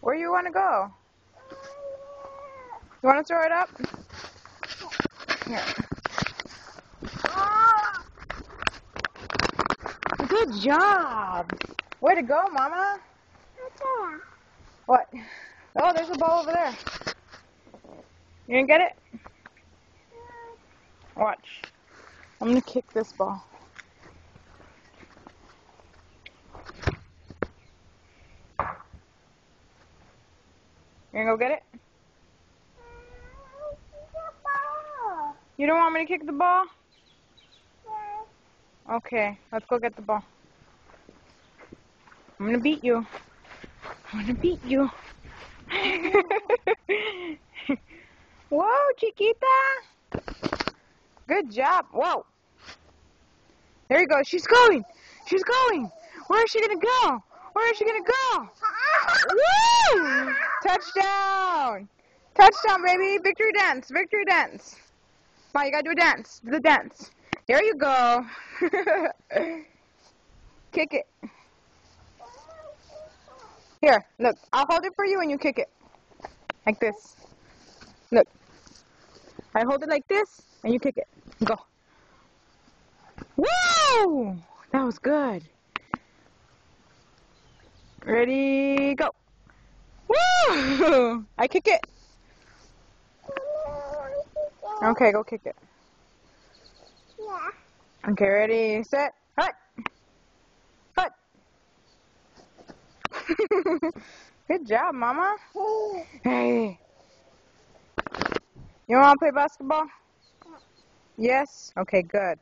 Where you want to go? You want to throw it up? Here. Good job. Way to go, Mama. What? Oh, there's a ball over there. You didn't get it? Watch. I'm going to kick this ball. You gonna go get it? You don't want me to kick the ball? Okay, let's go get the ball. I'm gonna beat you. I'm gonna beat you. Whoa, Chiquita. Good job. Whoa. There you go. She's going. She's going. Where is she gonna go? Where is she gonna go? Woo! Touchdown! Touchdown, baby! Victory dance! Victory dance! Come on, you gotta do a dance. Do the dance. There you go. Kick it. Here, look. I'll hold it for you and you kick it. Like this. Look. I hold it like this and you kick it. Go. Woo! That was good. Ready, go. Woo! I kick it. Okay, go kick it. Yeah. Okay, ready, set, hut. Hut. Good job, Mama. Hey. You want to play basketball? Yes? Okay, good.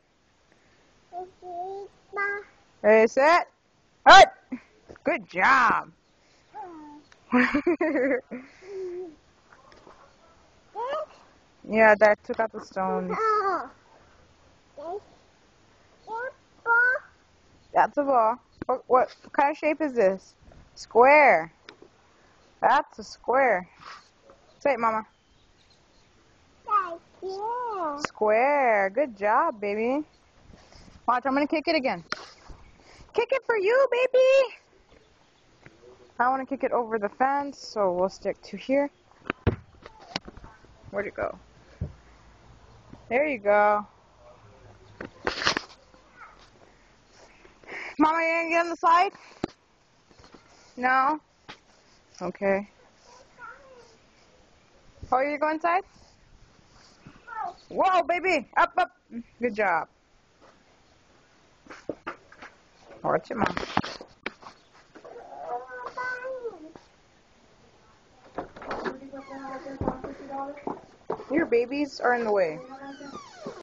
Ready, set, hut. Good job. Yeah, that took out the stones. That's a ball. What kind of shape is this? Square. That's a square. Say it, Mama. Square. Good job, baby. Watch, I'm going to kick it again. Kick it for you, baby. I want to kick it over the fence, so we'll stick to here. Where'd it go? There you go. Mama, you gonna get on the slide? No? Okay. Oh, you go inside? Whoa, baby! Up, up! Good job. Watch it, Mom. Your babies are in the way.